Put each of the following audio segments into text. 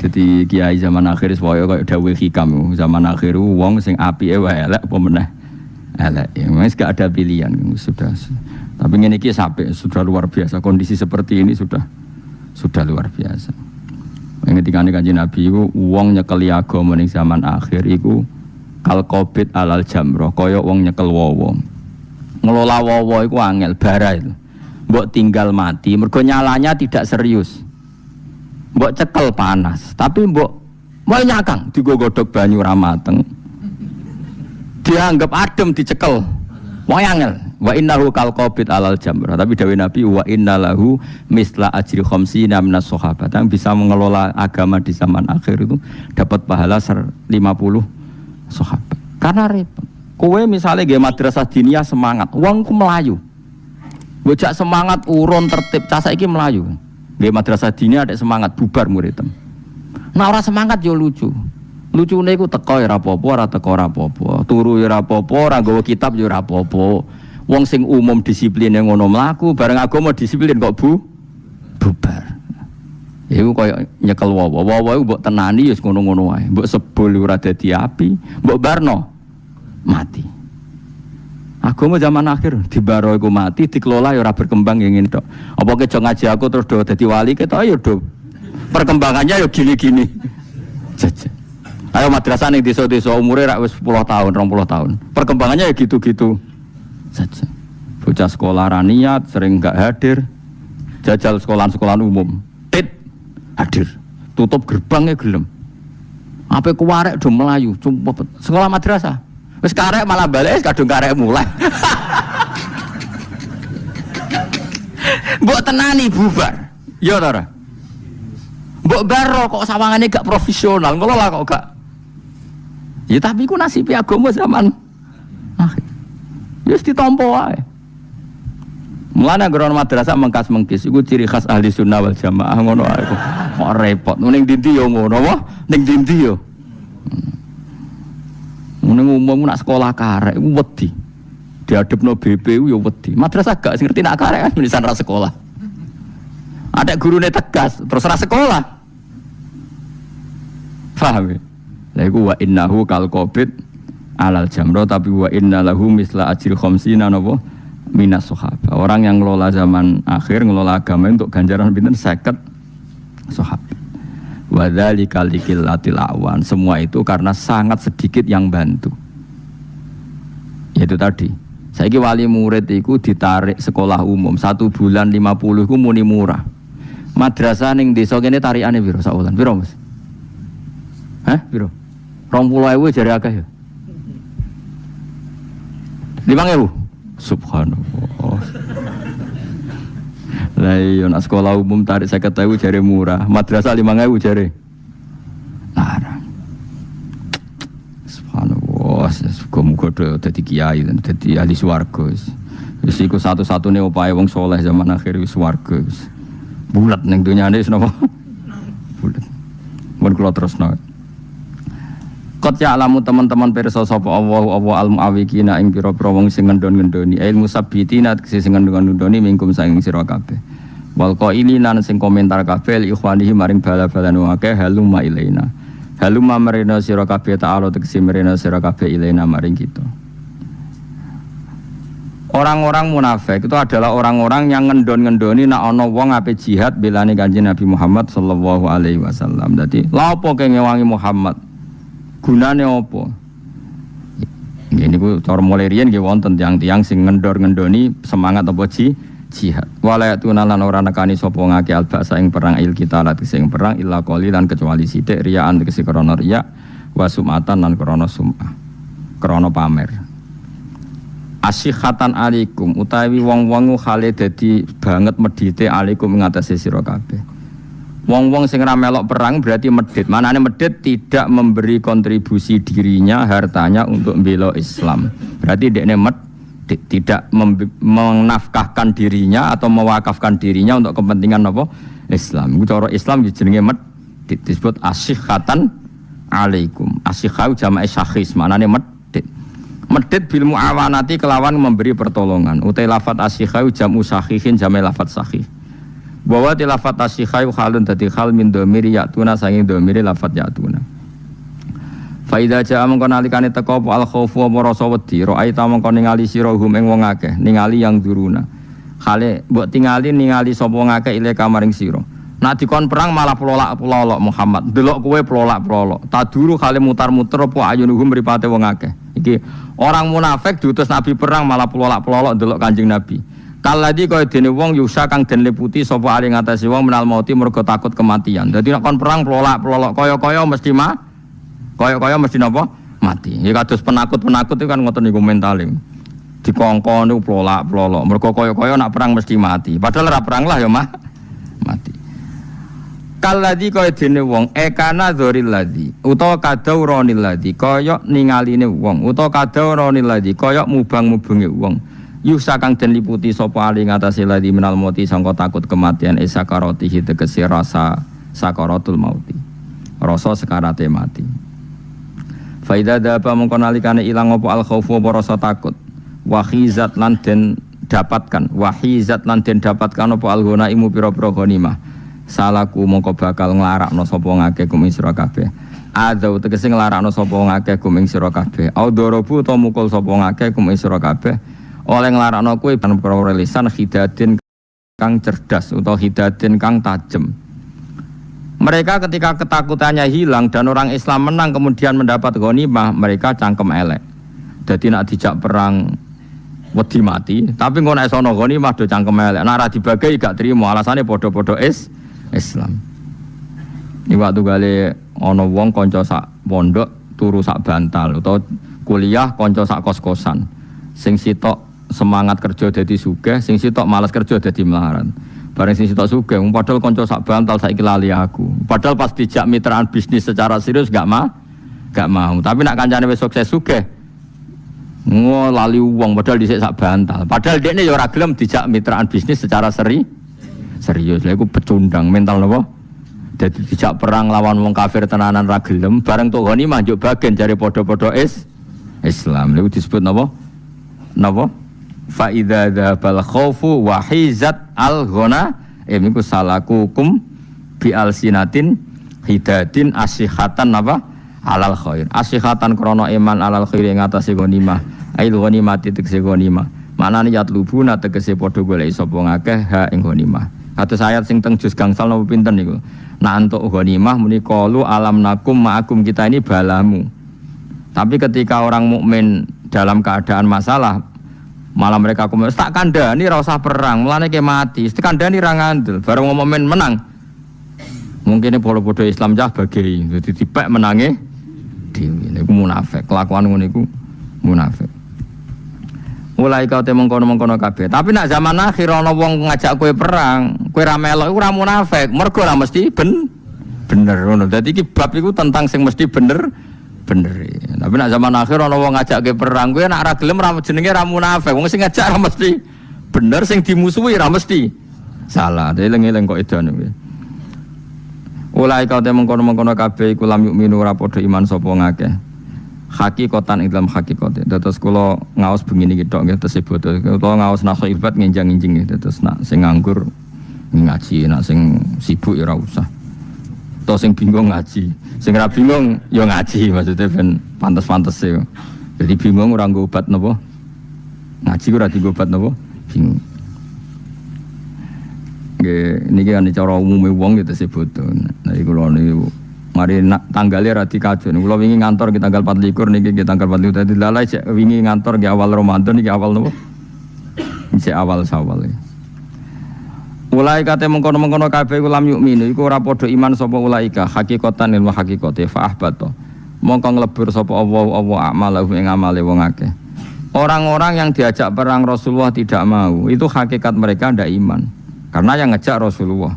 dadi kiai zaman akhir supaya kaya dawuh hikam zaman akhir wong sing apike wae elek apa meneh elek wis gak ada pilihan sudah. Tapi ngene iki sampai sudah luar biasa kondisi seperti ini sudah luar biasa. Ngendikane Kanjeng Nabi iku wong nyekeli agama ning zaman akhir iku kal qabit alal jamrah kaya wong nyekel wawa. Ngelola wawa iku angel bara itu. Mbok tinggal mati mergo nyalanya tidak serius. Mbok cekel panas, tapi mbok mau nyakang digodhog banyu ra mateng. Dianggap adem dicekel. Wong angel. Wa innahu kal qabit alal jamrah. Tapi dawuh Nabi wa innalahu misla ajri khamsina minas sahabat. Yang bisa mengelola agama di zaman akhir itu dapat pahala 50 sahabat. Karena repot. Kowe misalnya nggih madrasah diniyah semangat, wong ku melayu. Bocah semangat urun tertib, cah saiki melayu. Nggih madrasah diniyah ada semangat bubar muridem. Nah ora semangat yo lucu. Lucune iku teko ora apa-apa, ora teko ora apa-apa. Turu ora apa-apa, ora nggawa kitab yo ora apa-apa. Wong sing umum disiplin yang ngono mlaku, bareng agama disiplin kok bubar. Iku koyo nyekel wawa. Wawa iku mbok tenani ya ngono-ngono wae. Mbok sebul ora dadi api, mbok barno mati. Agama zaman akhir dibaro iku mati, dikelola ya ora berkembang ngene tok. Apa ke jo ngaji aku terus do dadi wali ketok ya do perkembangannya ya gini-gini. Jajan. Ayo madrasah ning desa-desa umure rak wis 10 tahun, 20 tahun. Perkembangannya ya gitu-gitu saja. Bocah sekolah raniat sering enggak hadir. Jajal sekolahan umum. Hadir. Tutup gerbangnya gelem. Ape kuwarek do melayu, cuma sekolah madrasah. Wis karek malah balik kadung karek mulai. Mbok tenani bubar. Ya ta ora? Mbok baro kok sawangane gak profesional, ngelola kok gak. Ya tapi ku nasibe agama zaman akhir. Wis ditampa wae. Mulane grono madrasah mengkas-mengkis iku ciri khas ahli sunnah wal jamaah ngono ae. Kok repot. Ning ndi yo ngono apa? Ning ndi yo. Ning umum nak sekolah karek iku wedi. Diadepno BP yo wedi. Madrasah gak ngerti nak karek kan menisan ra sekolah. Ada gurune tegas terus ra sekolah. Paham ya? Lha iku wa innahu kal qabid alal jamrah tapi wa innalahu misla ajri khamsina napa minas sahabat. Orang yang ngelola zaman akhir ngelola agama untuk ganjaran pinten 50 sahabat. Wa dzalika liqillatil awan. Semua itu karena sangat sedikit yang bantu. Yaitu tadi. Saiki wali murid iku ditarik sekolah umum 1 bulan 50 iku muni murah. Madrasah ning desa kene tarikane piro sak wulan? Piro, Mas? Hah? Piro? 20.000 jare akeh ya. 5.000. Subhanallah. Lah iya nak sekolah umum tarik 50.000 jare murah, madrasah 5.000 jare larang. Subhanallah, muga-muga dadi kiai dan dadi ahli swarga. Wis iku satu-satune upahe wong saleh zaman akhir wis swarga wis. Bulat ning dunyane wis napa? Bulat. Mun kula terusno. Qad ya'lamu teman-teman pirsa sapa Allah al-mu'awwiqina ing pira-pira wong sing ngendon-ngendoni ilmu sabbitina sing ngendon-ngendoni mingkum saking sira kabeh. Wal qailina sing komentar kabeh ikhwanihi maring bala-balan wong akeh halumma ilaina. Halumma marina sira kabeh ta'ala tegese marina sira kabeh ilaina maring kita. Orang-orang munafik itu adalah orang-orang yang ngendon-ngendoni nek ana wong ape jihad belane Kanjeng Nabi Muhammad sallallahu alaihi wasallam. Dadi lha apa kene ngewangi Muhammad? Gunane apa? Ini ku cara mulai riyen nggih wonten tiyang-tiyang sing ngendor-ngendoni semangat apa jihad. Wala tunalan ora nekani sapa ngake albasa ing perang il kita lat sing perang illa qalilan kecuali sithik riyaan tegese krana riya wa sumatan lan krana sum'ah. Krana pamer. Asyihatan alaikum utawi wong-wong khale dadi banget medhite alaikum ing atase sira kabeh. Wong-wong sing ora melok perang berarti medhit. Manane medhit tidak memberi kontribusi dirinya, hartanya untuk membela Islam. Berarti dekne medhit tidak menafkahkan dirinya atau mewakafkan dirinya untuk kepentingan apa? Islam. Iku cara Islam jenenge medhit disebut asyihatan alaikum. Asyihau jamae syakhis, manane medhit. Medhit bil muawanati kelawan memberi pertolongan. Utai lafat asyihau jamu sakhihin jamae lafat sakhih. Bahwa tilafat tasyikhai halun dadi hal min dhamiri ya'tuna sanging dhamiri lafat ya'tuna. Fa idza ja'a mengko nalikane teka apa al khaufu apa rasa wedi ra'aita mengko ningali sira hum ing wong akeh ningali yang duruna. Hale mbok ningali sapa wong akeh ile kamaring sira. Nak dikon perang malah pelolak-pelolok Muhammad. Delok kowe pelolak-pelolok. Taduru kali mutar-muter apa ayunuhum mripate wong akeh. Iki orang munafik diutus Nabi perang malah pelolak-pelolok delok Kanjeng Nabi. Kaladi kaya dene wong yusa kang den liputi sapa ari ngatasi wong menal mauti mergo takut kematian. Dadi nek kon perang pelolak-pelolok kaya-kaya mesti kaya-kaya mesti napa? Mati. Ya kados penakut-penakut itu kan ngoten niku mentale. Dikongkon niku pelolak-pelolok. Mergo kaya-kaya nak perang mesti mati. Padahal ora perang lah ya mati. Kaladi kaya dene wong ekana dzoril ladzi utawa kadauronil ladzi kaya ningaline wong utawa kadauronil ladzi kaya mubang-mubenge wong yusa kang den liputi sapa ali ngatasé ladzi menal mati sangka takut kematian isakaratihi tegese rasa sakaratul mauti rasa sekarate mati faida daba mengko nalikane ilang apa al khaufu apa rasa takut wahizat lan den dapatkan apa al ghanaim pira-pira ghanimah salaku mongko bakal nglarakno sapa ngakeh kum ing sira kabeh. Adzau tegese nglarakno sapa ngakeh kum ing sira kabeh. Audorobu utawa mukul sapa ngakeh kum ing sira kabeh. Oleh nglarakno kuwi ban perkara lisan hidadin kang cerdas utawa hidadin kang tajem. Mereka ketika ketakutannya hilang dan orang Islam menang kemudian mendapat ghanimah, mereka cangkem elek. Dadi nak dijak perang wedi mati, tapi engko nek sono ghanimah do cangkem elek. Nek ora dibagi gak trimo, alasane padha-padha Islam. Ini waktu kali ono wong konco sak pondok turu sak bantal atau kuliah konco sak kos-kosan. Sing sitok semangat kerja dadi sugih, sing sitok malas kerja dadi melarat. Bareng sing sitok sugih, padahal konco sak bantal saiki lali aku. Padahal pas dijak mitraan bisnis secara serius gak mau. Tapi nak kancane wis sukses sugih. Lali wong padahal dhisik sak bantal. Padahal dekne ya ora gelem dijak mitraan bisnis secara serius lha iku pecundang mental napa dadi dijak perang lawan wong kafir tenanan ra gelem bareng tok ghanimah njuk bagian jare padha-padha Islam lha iku disebut napa fa idza dzabal khaufu wa hizat al ghana iku salakukum bi alsinatin hidadin asihatan napa alal khair asihatan krana iman alal khair ing atase ghanimah ail ghanimati tegese ghanimah maknane yatlubuna tegese padha golek sapa ngakeh ha ing ghanimah. Kados ayat sing teng juz gangsal napa pinten niku. Nak entuk ghanimah muni qalu alam nakum ma'akum kita ini balamu. Tapi ketika orang mukmin dalam keadaan masalah malah mereka kumpul tak kandhani ora usah perang, mulane ke mati. Tak kandhani ra ngandel, bareng mukmin menang. Mungkin padha-padha Islam cah bagi, dadi dipek menange dhewe. Niku munafik, kelakuan ngono iku munafik. Mulai kau mengkono-mengkono kabeh. Tapi nak zaman akhir ana wong ngajak kowe perang, kowe ra melok iku ora munafik. Mergo ora mesti bener ngono. Dadi iki bab iku tentang sing mesti bener. Tapi nak zaman akhir ana wong ngajak kowe perang, kowe nak ra gelem ra jenenge ra munafik. Wong sing ngajak ra mesti bener, sing dimusuhi ra mesti salah. Dadi eling-eling kok edan kuwi. Mulai kau mengkono-mengkono kabeh iku lam yu'minu ora padha iman sapa ngakeh. Hakikatan ing dalam hakikate. Dados kula ngaos begini iki tok nggih tesih boten. Utawa ngaos nafsu ibad ngenjang-enjing nggih. Dados nak sing nganggur ngaji, nak sing sibuk ya ora usah. Utawa sing bingung ngaji. Sing ora bingung ya ngaji maksudnya ben pantes-pantese. Jadi bingung ora nggo obat napa? Ngaji ora dienggo obat napa? Bingung. Nggih niki kan cara umume wong ya tesih boten. Nah iku lho niku mari tanggalnya rati kacun. Kalau wingi ngantor kita tanggal 24 niki kita tanggal 24 tadi lalai cek wingi ngantor di awal Ramadan niki awal nopo? Cek awal Syawal. Mulai kate mengkono-mengkono kabeh ulam yukminu iku ora padha iman sapa ulaika hakikatan ilmu hakikate fa'ahbato. Mongko nglebur sapa Allah amalahu ing amale wong akeh. Orang-orang yang diajak perang Rasulullah tidak mau, itu hakikat mereka ndak iman. Karena yang ngejak Rasulullah.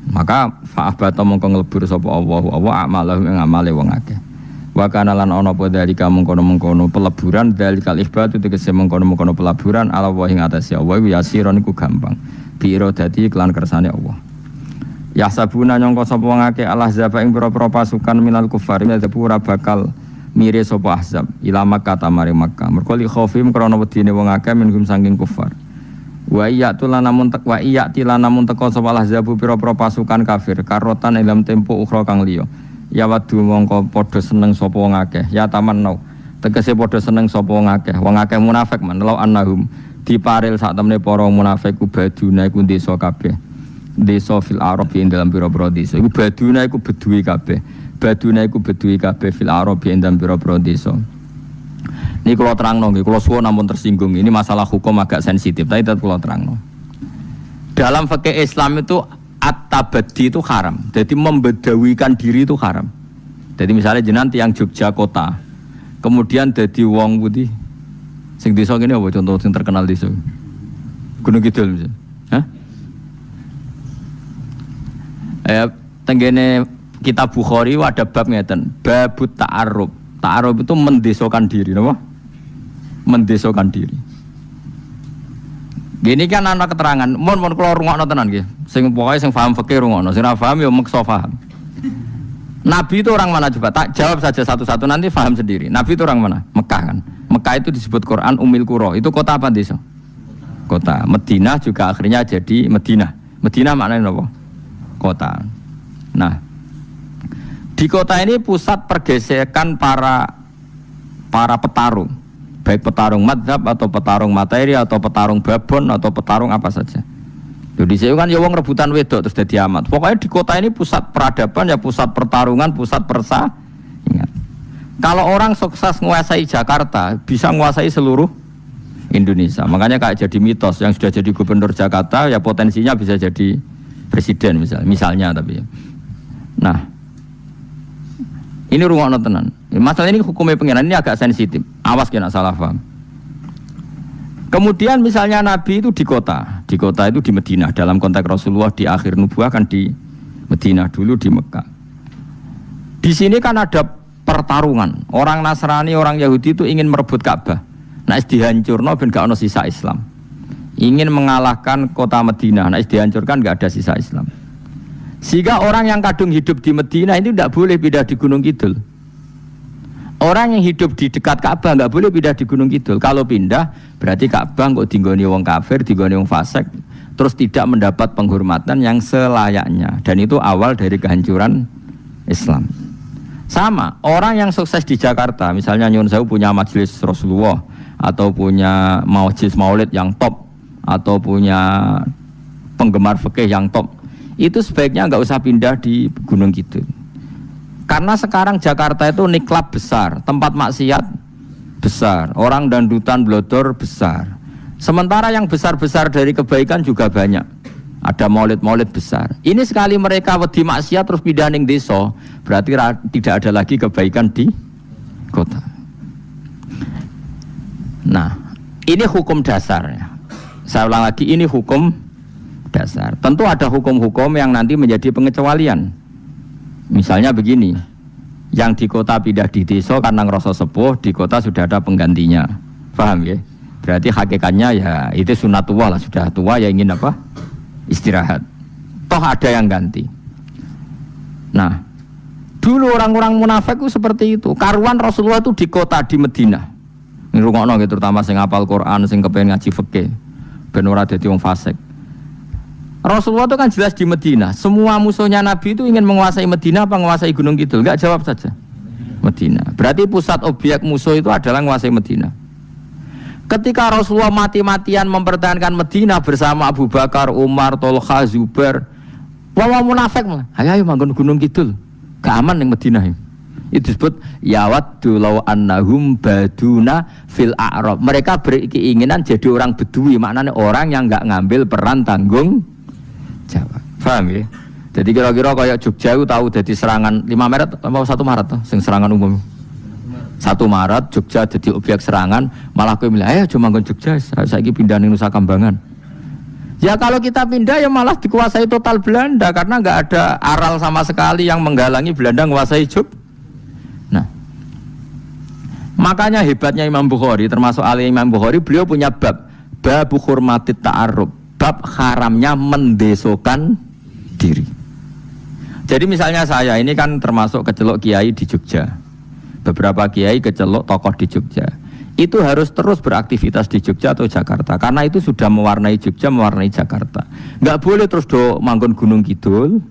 Maka fa'ahbata mongko nglebur sapa Allah amalahu ing amale wong akeh. Wa kana lan ana apa dalika mengkono-mengkono peleburan dalikal ihbatu tegese mengkono-mengkono peleburan ala wa ing atase Allah yasiron iku gampang. Bi iradati kelan kersane Allah. Ya sabuna nyangka sapa wong akeh Allah zaba ing pira-pira pasukan minal kufar ora bakal mire sapa ahzab ila Makkah tamare Makkah. Mergo li khaufim krana wedine wong akeh minhum saking kufar. Wa iya namun teko sapa ahzabu pira-pira pasukan kafir karotan dalam tempo ukhra kang liya. Ya wadu mongko padha seneng sapa wong akeh. Ya tamannau. Tegese padha seneng sapa wong akeh. Wong akeh munafik man law annahum diparil sak temne para munafik ku baduna iku desa kabeh. Desa fil Arab ing dalam pira-pira desa. Iku baduna iku beduwi kabeh. Baduna iku beduwi kabeh fil Arab ing dalam pira-pira desa. Ini kalau terangno nggih, kalau suwun namun tersinggung. Ini masalah hukum agak sensitif, tapi tetap kalau terangno. Dalam fikih Islam itu at-tabaddi itu haram. Jadi membedawikan diri itu haram. Jadi misalnya jenengan tiyang Jogja kota, kemudian jadi wong putih. Sing desa ngene apa contoh sing terkenal desa? Gunung Kidul misalnya. Hah? Tenggene kitab Bukhari ada bab ngeten, babut ta'arruf. Ta'arruf itu mendesokan diri, napa? Mendesokan diri. Gini kan anak keterangan, mon kula rungokno tenan nggih. Sing pokoke sing paham fikih rungokno, sing ora paham ya meksa paham. Nabi itu orang mana coba? Tak jawab saja satu-satu nanti paham sendiri. Nabi itu orang mana? Mekah kan. Mekah itu disebut Quran Ummul Qura. Itu kota apa desa? Kota. Madinah juga akhirnya jadi Madinah. Madinah maknanya apa? Kota. Nah, di kota ini pusat pergesekan para petarung, baik petarung madzhab atau petarung materi atau petarung babon atau petarung apa saja. Jadi saya kan ya wong rebutan wedok terus jadi amat. Pokoknya di kota ini pusat peradaban ya pusat pertarungan, pusat persaingan. Kalau orang sukses menguasai Jakarta, bisa menguasai seluruh Indonesia. Makanya kayak jadi mitos yang sudah jadi gubernur Jakarta ya potensinya bisa jadi presiden misalnya tapi. Nah, ini rungokno tenan. Masalah ini hukumnya pengiran ini agak sensitif. Awas kena salah paham. Kemudian misalnya Nabi itu di kota itu di Madinah. Dalam konteks Rasulullah di akhir nubuah kan di Madinah dulu di Mekah. Di sini kan ada pertarungan. Orang Nasrani, orang Yahudi itu ingin merebut Ka'bah. Nah, dihancurno ben gak ono sisa Islam. Ingin mengalahkan kota Madinah. Nah, dihancurkan gak ada sisa Islam. Sehingga orang yang kadung hidup di Madinah itu tidak boleh pindah di Gunung Kidul. Orang yang hidup di dekat Ka'bah nggak boleh pindah di Gunung Kidul. Kalau pindah berarti Ka'bah kok dinggoni wong kafir, dinggoni wong fasik, terus tidak mendapat penghormatan yang selayaknya. Dan itu awal dari kehancuran Islam. Sama orang yang sukses di Jakarta, misalnya Nyun Sewu punya majelis Rasulullah atau punya majelis Maulid yang top atau punya penggemar fikih yang top, itu sebaiknya nggak usah pindah di Gunung Kidul. Karena sekarang Jakarta itu niklab besar, tempat maksiat besar, orang dandutan blodor besar. Sementara yang besar-besar dari kebaikan juga banyak. Ada maulid-maulid besar. Ini sekali mereka wedi maksiat terus pindah ning desa, berarti tidak ada lagi kebaikan di kota. Nah, ini hukum dasarnya. Saya ulang lagi, ini hukum dasar. Tentu ada hukum-hukum yang nanti menjadi pengecualian. Misalnya begini, yang di kota pindah di desa karena ngerasa sepuh, di kota sudah ada penggantinya. Paham ya? Berarti hakikatnya ya itu sunatullah lah, sudah tua ya ingin apa? Istirahat. Toh ada yang ganti. Nah, dulu orang-orang munafik itu seperti itu. Karuan Rasulullah itu di kota di Madinah. Ini rungokno gitu, terutama sing hafal Quran, sing kepengen ngaji fikih, ben ora dadi wong fasik. Rasulullah itu kan jelas di Madinah. Semua musuhnya Nabi itu ingin menguasai Madinah apa menguasai Gunung Kidul? Enggak, jawab saja. Madinah. Berarti pusat objek musuh itu adalah menguasai Madinah. Ketika Rasulullah mati-matian mempertahankan Madinah bersama Abu Bakar, Umar, Tolha, Zubair, wong munafik mah, ayo manggon Gunung Kidul. Gak aman ning Madinah. Itu disebut yawaddu law annahum baduna fil a'rab. Mereka berkeinginan jadi orang Bedui, maknanya orang yang enggak ngambil peran tanggung jawab. Paham ya? Jadi kira-kira kayak Jogja itu tahu jadi serangan 5 Maret atau 1 Maret toh, sing serangan umum. 1 Maret Jogja jadi objek serangan, malah kowe milih ayo cuma nggon Jogja, saiki pindah ning Nusa Kambangan. Ya kalau kita pindah ya malah dikuasai total Belanda karena enggak ada aral sama sekali yang menghalangi Belanda menguasai Jogja. Nah, makanya hebatnya Imam Bukhari, termasuk ahli Imam Bukhari, beliau punya bab hurmatit ta'arruf, bab haramnya mendesokan diri. Jadi misalnya saya ini kan termasuk kecelok kiai di Jogja, beberapa kiai kecelok tokoh di Jogja. itu harus terus beraktivitas di Jogja atau Jakarta karena itu sudah mewarnai Jogja, mewarnai Jakarta. Nggak boleh terus manggon Gunung Kidul.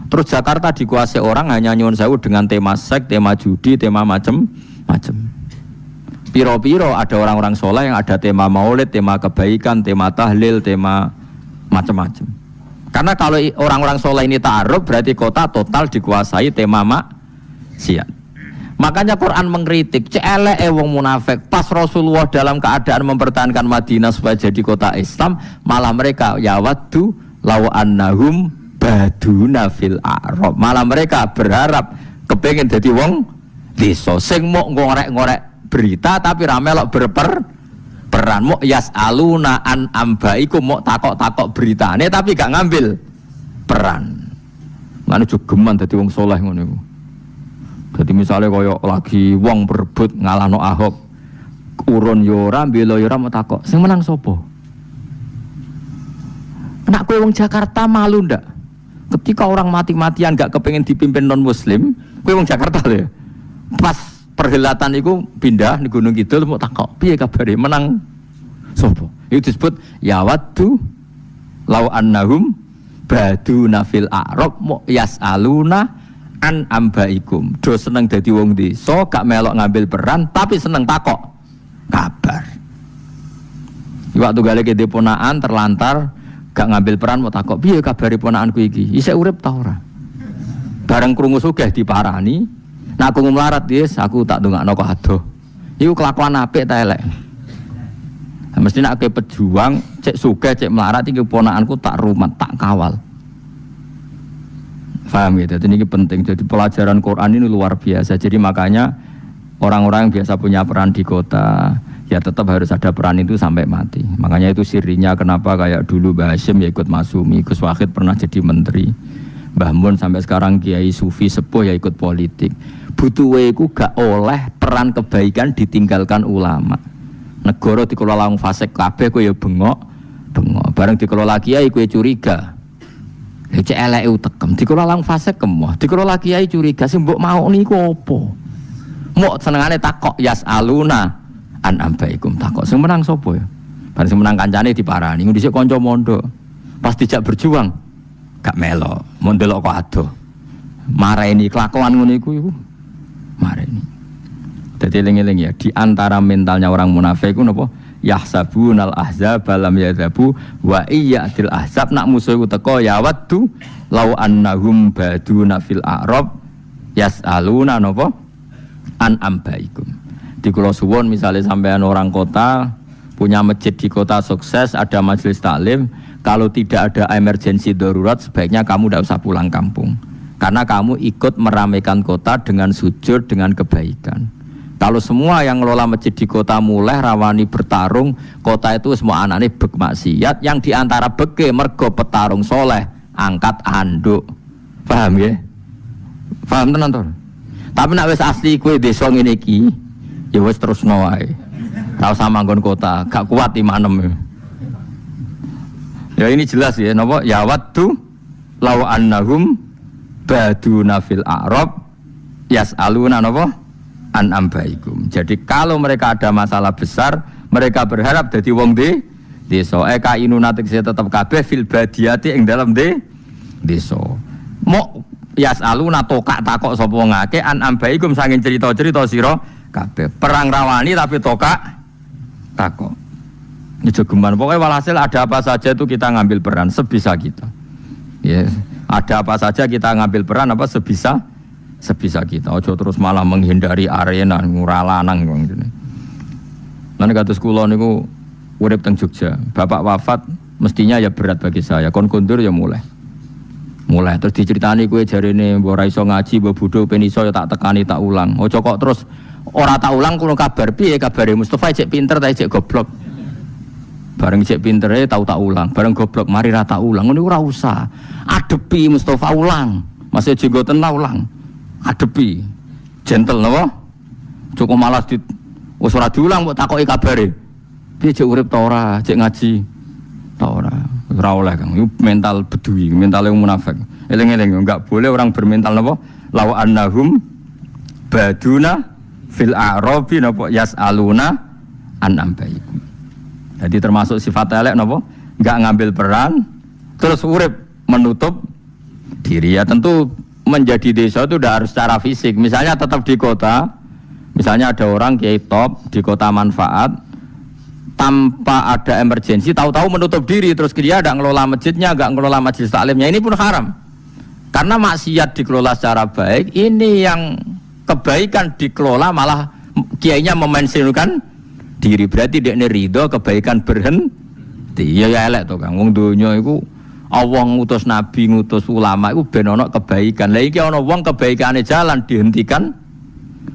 Terus Jakarta dikuasai orang hanya nyuwun sewu dengan tema seks, tema judi, tema macem-macem. Piro-piro ada orang-orang soleh yang ada tema maulid, tema kebaikan, tema tahlil, tema macam-macam. Karena kalau orang-orang soleh ini ta'aruf berarti kota total dikuasai tema maksiat. Makanya Quran mengkritik celek wong munafik pas Rasulullah dalam keadaan mempertahankan Madinah supaya jadi kota Islam, malah mereka yawaddu law annahum baduna fil a'rab. Malah mereka berharap kepengen jadi wong desa sing mau ngorek-ngorek berita tapi ra melok berperan mau yasaluna an ambaikum mau takok-takok beritane tapi gak ngambil peran. Ngene jogeman dadi wong saleh ngono iku. Dadi misale kaya lagi wong berebut ngalahno Ahok, urun yo ora, mbela yo ora mau takok, sing menang sapa? Nek kowe wong Jakarta malu ndak? Ketika orang mati-matian gak kepengen dipimpin non-muslim, kowe wong Jakarta lho ya. Pas perhelatan itu pindah di Gunung Kidul mau takok, piye kabare menang sapa? Itu disebut yawaddu law annahum baduna fil a'rab mu yasaluna an ambaikum. Do seneng dadi wong desa, gak melok ngambil peran tapi seneng takok kabar. Waktu gale ke deponaan terlantar gak ngambil peran mau takok piye kabare ponakanku iki isih urip ta ora. Bareng krungu sugih diparani, nek aku melarat yes aku tak ndongakno kok adoh. Iku kelakuan apik ta elek. Nah, mesti nek pejuang cek sugih cek melarat iki ponakanku tak rumat tak kawal. Paham ya? Jadi ini penting. Jadi pelajaran Quran ini luar biasa. Jadi makanya orang-orang yang biasa punya peran di kota ya tetap harus ada peran itu sampai mati. Makanya itu sirinya kenapa kayak dulu Mbah Hasyim ya ikut Masumi, Gus Wahid pernah jadi menteri, Mbah Mun sampai sekarang Kiai Sufi sepuh ya ikut politik. Butuhe iku gak oleh peran kebaikan ditinggalkan ulama. Negara dikelola wong fasik kabeh kowe ya bengok. Bareng dikelola kiai kowe curiga. Lha cek eleke utekem dikelola wong fasik kemoh, dikelola kiai curiga sing mbok mau niku apa? Mok senengane takok yasaluna an ambaikum takok sing menang sapa ya? Bareng sing menang kancane diparani, ngono dhisik kanca mondok. Pas dijak berjuang gak melok, mondelok kok adoh. Mareni kelakuan ngono iku mareni. Dadi eling-eling ya, di antara mentalnya orang munafik ku napa? Yahsabunal ahzab lam yadhabu wa iyyatil ahzab nak musuh iku teko ya waddu law annahum baduna fil a'rab yasaluna napa an ambaikum. Di kula suwun misalnya sampean orang kota punya masjid di kota sukses, ada majelis taklim, kalau tidak ada emergensi darurat sebaiknya kamu tidak usah pulang kampung. Karena kamu ikut meramaikan kota dengan sujud, dengan kebaikan. Kalau semua yang ngelola masjid di kota mulai rawani bertarung, kota itu semua anaknya bek maksiat, yang diantara beke mergo petarung soleh, angkat anduk. Paham ya? Paham tenan to? Tapi nek wis asli kowe desa ngene iki, ya wis terusno wae. Ora usah manggon kota, gak kuat imanem. Ya ini jelas ya, napa? Ya waddu law annahum baduna fil a'rab yas'aluna napa? An ambaikum. Jadi kalau mereka ada masalah besar, mereka berharap dadi wong desa. Eka inuna tegese tetep kabeh fil badiyati ing dalam desa. Mok yasaluna tokak takok sapa wong akeh an ambaikum saking cerita-cerita sira kabeh. Perang rawani tapi tokak takok. Ini jogeman. Pokoknya walhasil ada apa saja itu kita ngambil peran sebisa kita. Ya, ada apa saja kita ngambil peran apa sebisa kita. Ojo terus malah menghindari arena nguralanang ngene. Lan kados kula niku urip teng Jogja. Bapak wafat mestinya ya berat bagi saya. Kon kondur ya mulai terus diceritani kowe jarene mbok ora iso ngaji, mbok bodho ben iso ya tak tekani tak ulang. Ojo kok terus ora tak ulang kulo kabar piye kabare Mustofa cek pinter ta cek goblok. Bareng cek pintere tau tak ulang, bareng goblok mari ra tak ulang. Ngono ora usah. Adepi Mustofa ulang. Masih jenggoten ta ulang. Adepi gentle napa cukup malas di wis ora diulang kok takoki kabare piye cek urip ta ora cek ngaji ta ora oleh Kang. Iku mental bedui, mental yang munafik. Eling-eling enggak boleh orang bermental napa law annahum baduna fil a'rabi napa yasaluna an ambaikum. Jadi termasuk sifat elek napa? Enggak ngambil peran terus urip menutup diri. Ya tentu menjadi desa itu udah harus secara fisik. Misalnya tetap di kota, misalnya ada orang kiai top di kota manfaat tanpa ada emergensi, tahu-tahu menutup diri terus dia tidak ngelola masjidnya, nggak ngelola majelis taklimnya, ini pun haram. Karena maksiat dikelola secara baik, ini yang kebaikan dikelola malah kiainya memensiunkan diri, berarti dia ridho kebaikan berhenti. Ya elek to Kang, wong donya iku Allah ngutus nabi, ngutus ulama iku ben ana kebaikan. Lah iki ana wong kebaikane jalan dihentikan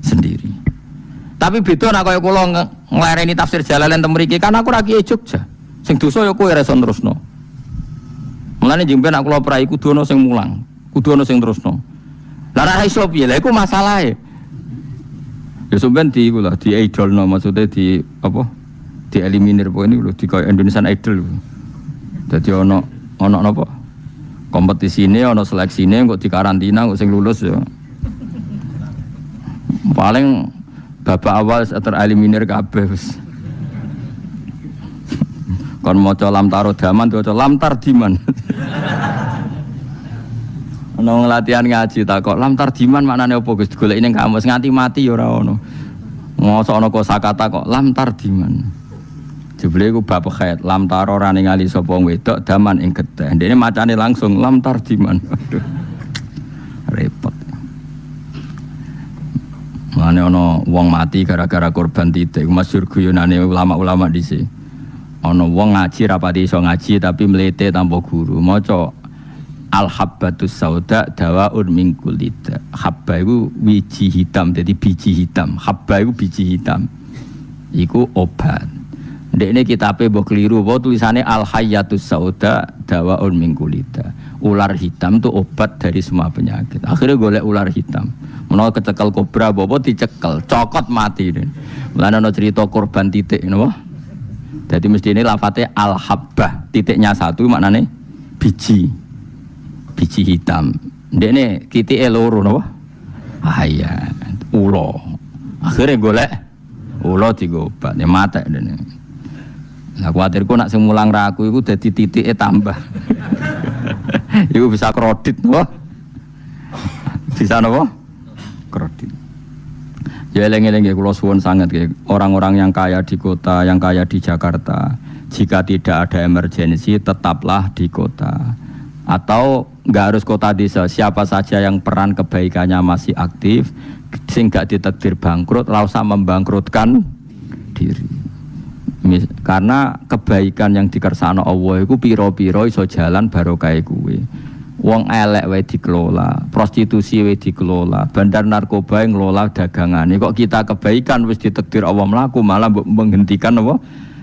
sendiri. Tapi beda nek kaya kula nglereni tafsir Jalalain teng mriki kan aku ra kiye Jogja. Sing dosa ya kowe ra iso terusno. Mulane jeng ben nek kula prai kudu ana sing mulang, kudu ana sing terusno. Lah ra iso piye? Lah iku masalahe. Ya sampean di kula di idolno maksudnya di apa? Di eliminir po ini lho di kaya Indonesian Idol. Dadi ana napa? Kompetisine ana seleksine kok dikarantina kok sing lulus ya. Paling babak awal tereliminir kabeh wis. Kon maca lam taro daman diwaca lam tardiman. Ana latihan ngaji tak kok lam tardiman maknane apa Gus digoleki ning kamus nganti mati ya ora ono. Mosok ana kosakata kok lam tardiman. Jebule iku bab khair lam taro ora ningali sapa wedok daman ing getih. Ndene macane langsung lam tardiman. Aduh. Repot. Mane ana wong mati gara-gara korban titik. Masyhur guyonane ulama-ulama dhisik. Ana wong ngaji rapati iso ngaji tapi mlete tanpa guru. Maca al-habbatus sauda dawaun min kulli da. Habba iku wiji hitam, dadi biji hitam. Habba iku biji hitam. Iku obat. Ndekne kitabe mbok kliru, apa tulisane al-hayyatus sauda dawaun min kulli da. Ular hitam itu obat dari semua penyakit. Akhirnya golek ular hitam. Menawa kecekel kobra bobo dicekel, cokot mati. Mulane ana cerita korban titik napa? Dadi mesti ini lafate al-habbah, titiknya satu maknane biji. Biji hitam. Ndekne titike loro napa? Ah iya, ulo. Akhirnya golek ulo digo obat, ya mate dene. Lah kuwatirku nak sing mulang ra aku iku dadi titike tambah. Iku bisa kredit napa? Bisa napa? Kredit. Ya eling-eling ya kula suwun sangat ya. Orang-orang yang kaya di kota, yang kaya di Jakarta, jika tidak ada emergensi tetaplah di kota. Atau enggak harus kota desa, siapa saja yang peran kebaikannya masih aktif sing gak ditakdir bangkrut, ora usah membangkrutkan diri. Karena kebaikan yang dikersakno Allah iku pira-pira iso jalan barokah kuwe. Wong elek wae dikelola, prostitusi wae dikelola, bandar narkoba ngelola dagangane. Kok kita kebaikan wis ditakdir Allah mlaku malah menghentikan apa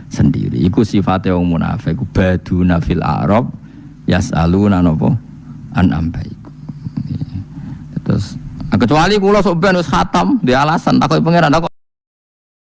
sendiri. Iku sifate wong munafik. Baduna fil a'rab yasaluna napa an ambaiku. Terus kecuali kula sok ben wis khatam di alasan takoki pangeran